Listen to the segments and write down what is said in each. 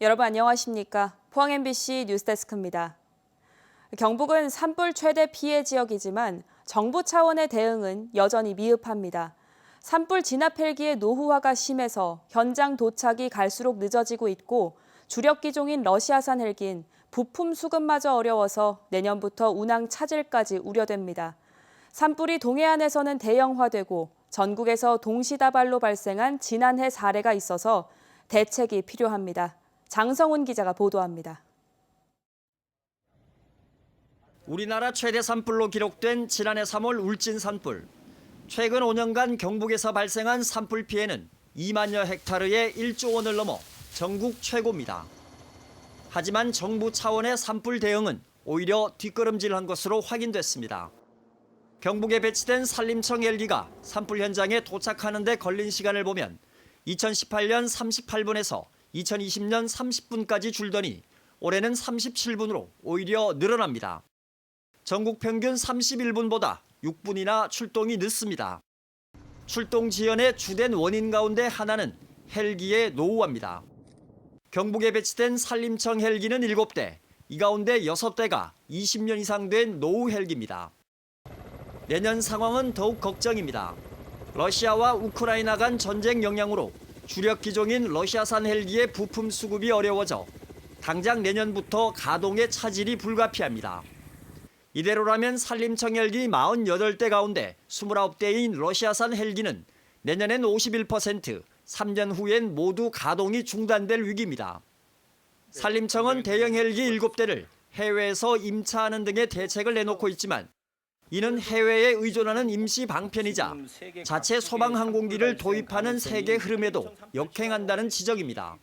여러분 안녕하십니까? 포항 MBC 뉴스데스크입니다. 경북은 산불 최대 피해 지역이지만 정부 차원의 대응은 여전히 미흡합니다. 산불 진압 헬기의 노후화가 심해서 현장 도착이 갈수록 늦어지고 있고 주력 기종인 러시아산 헬기는 부품 수급마저 어려워서 내년부터 운항 차질까지 우려됩니다. 산불이 동해안에서는 대형화되고 전국에서 동시다발로 발생한 지난해 사례가 있어서 대책이 필요합니다. 장성훈 기자가 보도합니다. 우리나라 최대 산불로 기록된 지난해 3월 울진 산불. 최근 5년간 경북에서 발생한 산불 피해는 2만여 헥타르의 1조 원을 넘어 전국 최고입니다. 하지만 정부 차원의 산불 대응은 오히려 뒷걸음질한 것으로 확인됐습니다. 경북에 배치된 산림청 헬기가 산불 현장에 도착하는 데 걸린 시간을 보면 2018년 38분에서 2020년 30분까지 줄더니 올해는 37분으로 오히려 늘어납니다. 전국 평균 31분보다 6분이나 출동이 늦습니다. 출동 지연의 주된 원인 가운데 하나는 헬기의 노후화입니다. 경북에 배치된 산림청 헬기는 7대, 이 가운데 6대가 20년 이상 된 노후 헬기입니다. 내년 상황은 더욱 걱정입니다. 러시아와 우크라이나 간 전쟁 영향으로 주력 기종인 러시아산 헬기의 부품 수급이 어려워져 당장 내년부터 가동의 차질이 불가피합니다. 이대로라면 산림청 헬기 48대 가운데 29대인 러시아산 헬기는 내년엔 51%, 3년 후엔 모두 가동이 중단될 위기입니다. 산림청은 대형 헬기 7대를 해외에서 임차하는 등의 대책을 내놓고 있지만 이는 해외에 의존하는 임시 방편이자 자체 소방 항공기를 도입하는 세계 흐름에도 역행한다는 지적입니다.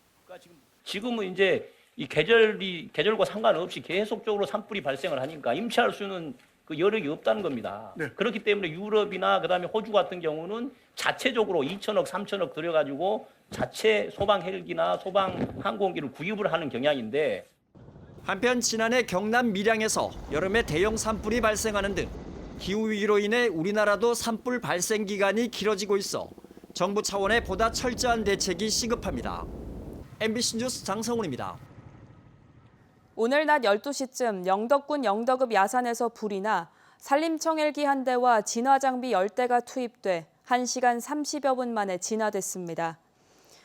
지금은 이제 이 계절과 상관없이 계속적으로 산불이 발생을 하니까 임차할 수 있는 그 여력이 없다는 겁니다. 네. 그렇기 때문에 유럽이나 그다음에 호주 같은 경우는 자체적으로 2천억, 3천억 들여가지고 자체 소방 헬기나 소방 항공기를 구입을 하는 경향인데 한편 지난해 경남 밀양에서 여름에 대형 산불이 발생하는 등 기후위기로 인해 우리나라도 산불 발생 기간이 길어지고 있어 정부 차원의 보다 철저한 대책이 시급합니다. MBC 뉴스 장성훈입니다. 오늘 낮 12시쯤 영덕군 영덕읍 야산에서 불이 나 산림청 헬기 한 대와 진화장비 10대가 투입돼 1시간 30여 분 만에 진화됐습니다.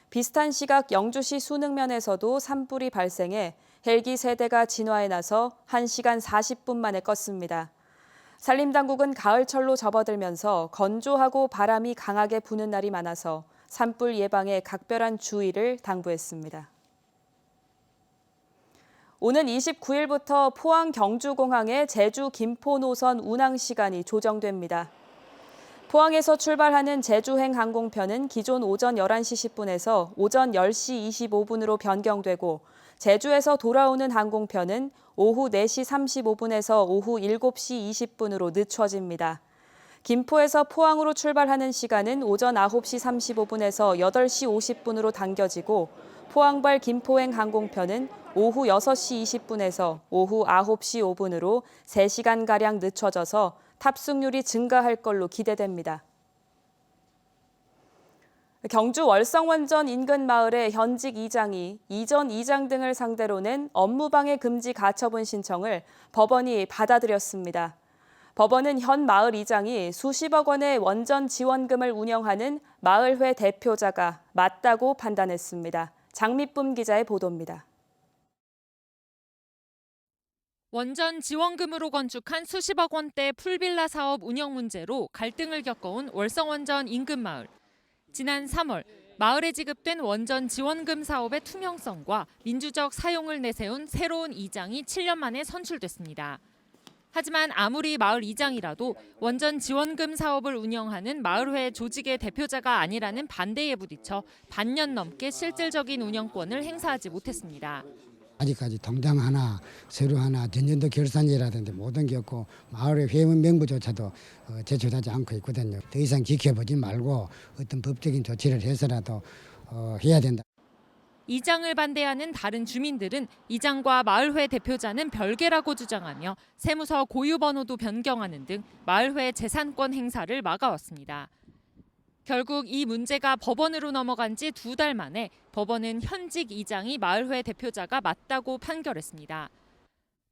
비슷한 시각 영주시 순흥면에서도 산불이 발생해 헬기 3대가 진화에 나서 1시간 40분 만에 껐습니다. 산림당국은 가을철로 접어들면서 건조하고 바람이 강하게 부는 날이 많아서 산불 예방에 각별한 주의를 당부했습니다. 오는 29일부터 포항 경주공항의 제주 김포 노선 운항 시간이 조정됩니다. 포항에서 출발하는 제주행 항공편은 기존 오전 11시 10분에서 오전 10시 25분으로 변경되고 제주에서 돌아오는 항공편은 오후 4시 35분에서 오후 7시 20분으로 늦춰집니다. 김포에서 포항으로 출발하는 시간은 오전 9시 35분에서 8시 50분으로 당겨지고 포항발 김포행 항공편은 오후 6시 20분에서 오후 9시 5분으로 3시간가량 늦춰져서 탑승률이 증가할 걸로 기대됩니다. 경주 월성원전 인근 마을의 현직 이장이 이전 이장 등을 상대로 낸 업무방해 금지 가처분 신청을 법원이 받아들였습니다. 법원은 현 마을 이장이 수십억 원의 원전 지원금을 운영하는 마을회 대표자가 맞다고 판단했습니다. 장미쁨 기자의 보도입니다. 원전 지원금으로 건축한 수십억 원대 풀빌라 사업 운영 문제로 갈등을 겪어온 월성원전 인근 마을. 지난 3월 마을에 지급된 원전 지원금 사업의 투명성과 민주적 사용을 내세운 새로운 이장이 7년 만에 선출됐습니다. 하지만 아무리 마을 이장이라도 원전 지원금 사업을 운영하는 마을회 조직의 대표자가 아니라는 반대에 부딪혀 반년 넘게 실질적인 운영권을 행사하지 못했습니다. 아직까지 통장 하나, 서류 하나, 전년도 결산이라든지 모든 게 없고 마을의 회원 명부조차도 제출하지 않고 있거든요. 더 이상 지켜보지 말고 어떤 법적인 조치를 해서라도 해야 된다. 이장을 반대하는 다른 주민들은 이장과 마을회 대표자는 별개라고 주장하며 세무서 고유 번호도 변경하는 등 마을회 재산권 행사를 막아왔습니다. 결국 이 문제가 법원으로 넘어간 지 2달 만에 법원은 현직 이장이 마을회 대표자가 맞다고 판결했습니다.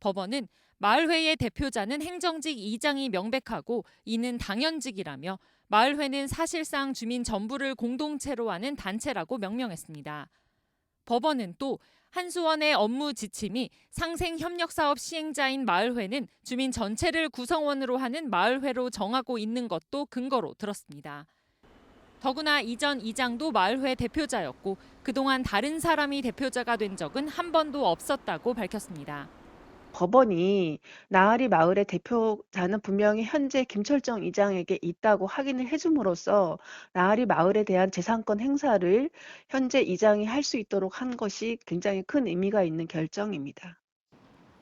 법원은 마을회의 대표자는 행정직 이장이 명백하고 이는 당연직이라며 마을회는 사실상 주민 전부를 공동체로 하는 단체라고 명명했습니다. 법원은 또 한수원의 업무 지침이 상생협력사업 시행자인 마을회는 주민 전체를 구성원으로 하는 마을회로 정하고 있는 것도 근거로 들었습니다. 더구나 이전 이장도 마을회 대표자였고 그동안 다른 사람이 대표자가 된 적은 한 번도 없었다고 밝혔습니다. 법원이 나아리 마을의 대표자는 분명히 현재 김철정 이장에게 있다고 확인을 해줌으로써 나아리 마을에 대한 재산권 행사를 현재 이장이 할 수 있도록 한 것이 굉장히 큰 의미가 있는 결정입니다.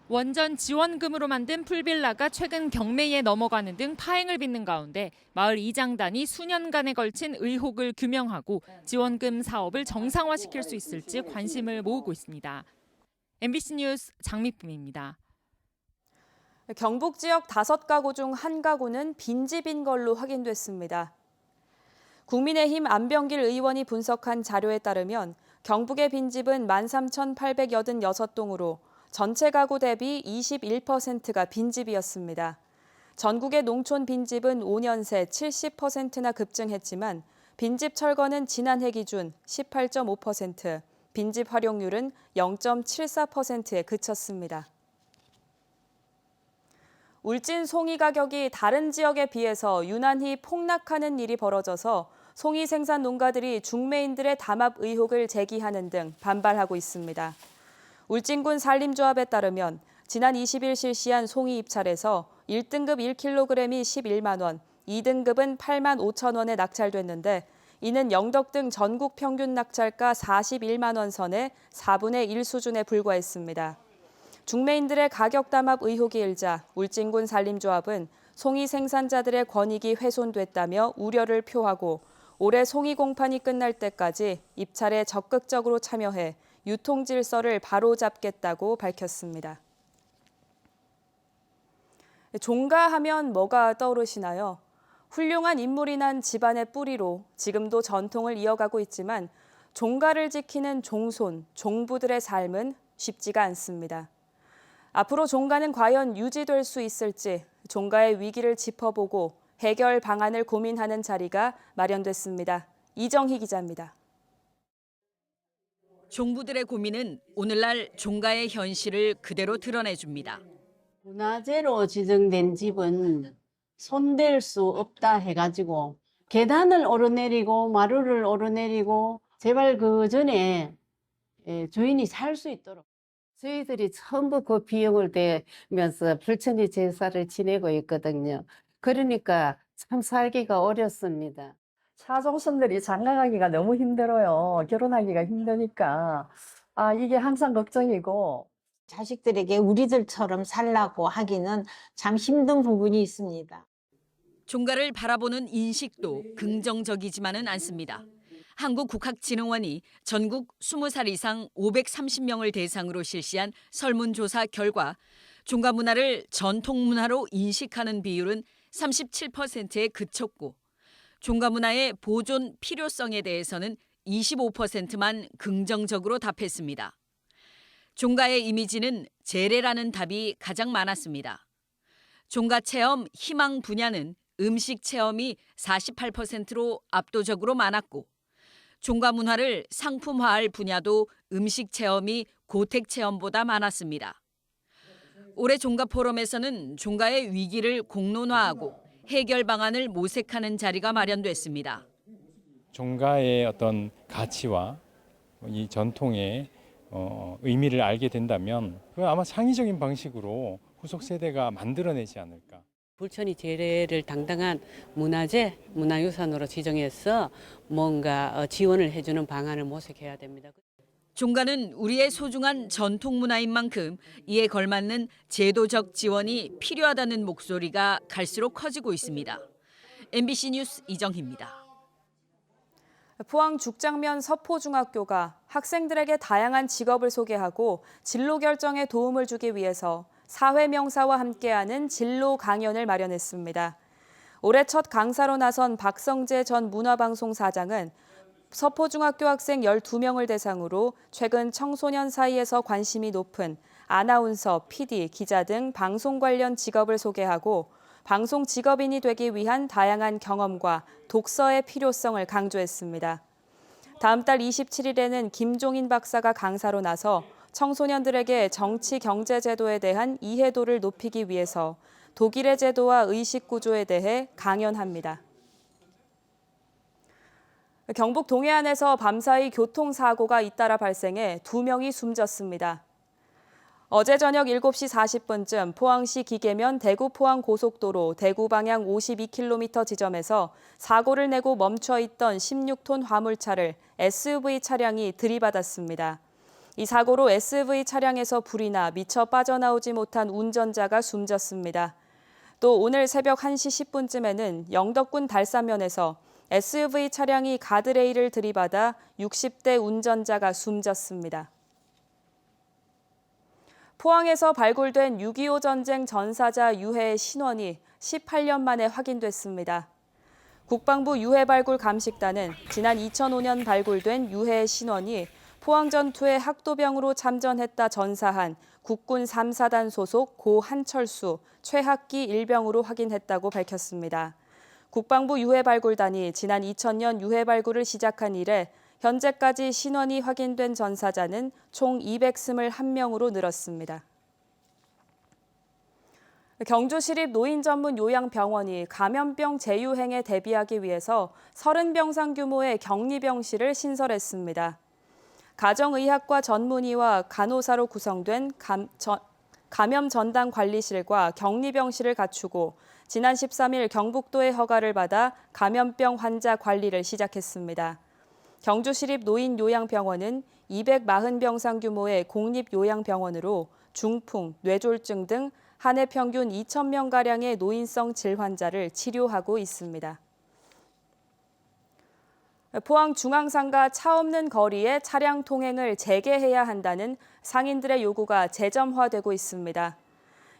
원전 지원금으로 만든 풀빌라가 최근 경매에 넘어가는 등 파행을 빚는 가운데 마을 이장단이 수년간에 걸친 의혹을 규명하고 지원금 사업을 정상화시킬 수 있을지 관심을 모으고 있습니다. MBC 뉴스 장미쁨입니다. 경북 지역 5가구 중 1가구는 빈집인 걸로 확인됐습니다. 국민의힘 안병길 의원이 분석한 자료에 따르면 경북의 빈집은 13,886동으로 전체 가구 대비 21%가 빈집이었습니다. 전국의 농촌 빈집은 5년 새 70%나 급증했지만 빈집 철거는 지난해 기준 18.5%, 빈집 활용률은 0.74%에 그쳤습니다. 울진 송이 가격이 다른 지역에 비해서 유난히 폭락하는 일이 벌어져서 송이 생산 농가들이 중매인들의 담합 의혹을 제기하는 등 반발하고 있습니다. 울진군 산림조합에 따르면 지난 20일 실시한 송이 입찰에서 1등급 1kg이 11만 원, 2등급은 8만 5천 원에 낙찰됐는데 이는 영덕 등 전국 평균 낙찰가 41만 원 선의 4분의 1 수준에 불과했습니다. 중매인들의 가격 담합 의혹이 일자 울진군 산림조합은 송이 생산자들의 권익이 훼손됐다며 우려를 표하고 올해 송이 공판이 끝날 때까지 입찰에 적극적으로 참여해 유통 질서를 바로잡겠다고 밝혔습니다. 종가하면 뭐가 떠오르시나요? 훌륭한 인물이 난 집안의 뿌리로 지금도 전통을 이어가고 있지만 종가를 지키는 종손, 종부들의 삶은 쉽지가 않습니다. 앞으로 종가는 과연 유지될 수 있을지 종가의 위기를 짚어보고 해결 방안을 고민하는 자리가 마련됐습니다. 이정희 기자입니다. 종부들의 고민은 오늘날 종가의 현실을 그대로 드러내줍니다. 문화재로 지정된 집은 손댈 수 없다 해가지고 계단을 오르내리고 마루를 오르내리고 제발 그 전에 주인이 살 수 있도록 저희들이 전부 그 비용을 대면서 불천이 제사를 지내고 있거든요. 그러니까 참 살기가 어렵습니다. 차종손들이 장가가기가 너무 힘들어요. 결혼하기가 힘드니까 이게 항상 걱정이고 자식들에게 우리들처럼 살라고 하기는 참 힘든 부분이 있습니다. 종가를 바라보는 인식도 긍정적이지만은 않습니다. 한국국학진흥원이 전국 20살 이상 530명을 대상으로 실시한 설문조사 결과 종가 문화를 전통 문화로 인식하는 비율은 37%에 그쳤고 종가 문화의 보존 필요성에 대해서는 25%만 긍정적으로 답했습니다. 종가의 이미지는 재래라는 답이 가장 많았습니다. 종가 체험 희망 분야는 음식 체험이 48%로 압도적으로 많았고 종가 문화를 상품화할 분야도 음식 체험이 고택 체험보다 많았습니다. 올해 종가 포럼에서는 종가의 위기를 공론화하고 해결 방안을 모색하는 자리가 마련됐습니다. 종가의 어떤 가치와 이 전통의 의미를 알게 된다면 그건 아마 창의적인 방식으로 후속 세대가 만들어내지 않을까. 불천이 재래를 당당한 문화재, 문화유산으로 지정해서 뭔가 지원을 해주는 방안을 모색해야 됩니다. 종가는 우리의 소중한 전통 문화인 만큼 이에 걸맞는 제도적 지원이 필요하다는 목소리가 갈수록 커지고 있습니다. MBC 뉴스 이정희입니다. 포항 죽장면 서포중학교가 학생들에게 다양한 직업을 소개하고 진로 결정에 도움을 주기 위해서 사회명사와 함께하는 진로 강연을 마련했습니다. 올해 첫 강사로 나선 박성재 전 문화방송사장은 서포중학교 학생 12명을 대상으로 최근 청소년 사이에서 관심이 높은 아나운서, PD, 기자 등 방송 관련 직업을 소개하고 방송 직업인이 되기 위한 다양한 경험과 독서의 필요성을 강조했습니다. 다음 달 27일에는 김종인 박사가 강사로 나서 청소년들에게 정치 경제 제도에 대한 이해도를 높이기 위해서 독일의 제도와 의식 구조에 대해 강연합니다. 경북 동해안에서 밤사이 교통사고가 잇따라 발생해 2명이 숨졌습니다. 어제 저녁 7시 40분쯤 포항시 기계면 대구 포항 고속도로 대구 방향 52km 지점에서 사고를 내고 멈춰 있던 16톤 화물차를 SUV 차량이 들이받았습니다. 이 사고로 SUV 차량에서 불이 나 미처 빠져나오지 못한 운전자가 숨졌습니다. 또 오늘 새벽 1시 10분쯤에는 영덕군 달산면에서 SUV 차량이 가드레일을 들이받아 60대 운전자가 숨졌습니다. 포항에서 발굴된 6.25 전쟁 전사자 유해의 신원이 18년 만에 확인됐습니다. 국방부 유해발굴감식단은 지난 2005년 발굴된 유해의 신원이 포항 전투에 학도병으로 참전했다 전사한 국군 3사단 소속 고 한철수 최학기 일병으로 확인했다고 밝혔습니다. 국방부 유해발굴단이 지난 2000년 유해발굴을 시작한 이래 현재까지 신원이 확인된 전사자는 총 221명으로 늘었습니다. 경주시립 노인전문요양병원이 감염병 재유행에 대비하기 위해서 30병상 규모의 격리병실을 신설했습니다. 가정의학과 전문의와 간호사로 구성된 감염전담관리실과 격리병실을 갖추고 지난 13일 경북도의 허가를 받아 감염병 환자 관리를 시작했습니다. 경주시립 노인요양병원은 240병상 규모의 공립요양병원으로 중풍, 뇌졸중 등 한 해 평균 2,000명가량의 노인성 질환자를 치료하고 있습니다. 포항 중앙상가 차 없는 거리에 차량 통행을 재개해야 한다는 상인들의 요구가 재점화되고 있습니다.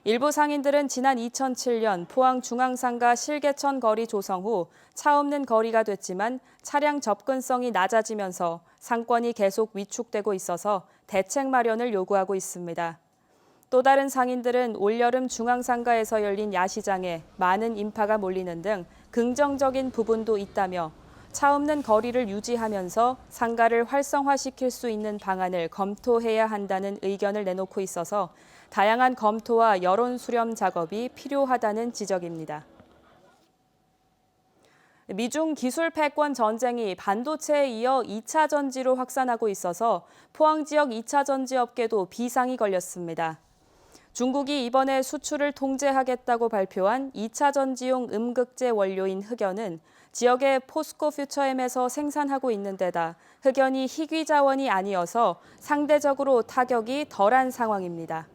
일부 상인들은 지난 2007년 포항 중앙상가 실개천 거리 조성 후 차 없는 거리가 됐지만 차량 접근성이 낮아지면서 상권이 계속 위축되고 있어서 대책 마련을 요구하고 있습니다. 또 다른 상인들은 올여름 중앙상가에서 열린 야시장에 많은 인파가 몰리는 등 긍정적인 부분도 있다며 차 없는 거리를 유지하면서 상가를 활성화시킬 수 있는 방안을 검토해야 한다는 의견을 내놓고 있어서 다양한 검토와 여론 수렴 작업이 필요하다는 지적입니다. 미중 기술 패권 전쟁이 반도체에 이어 2차 전지로 확산하고 있어서 포항 지역 2차 전지 업계도 비상이 걸렸습니다. 중국이 이번에 수출을 통제하겠다고 발표한 2차 전지용 음극재 원료인 흑연은 지역의 포스코 퓨처엠에서 생산하고 있는 데다 흑연이 희귀 자원이 아니어서 상대적으로 타격이 덜한 상황입니다.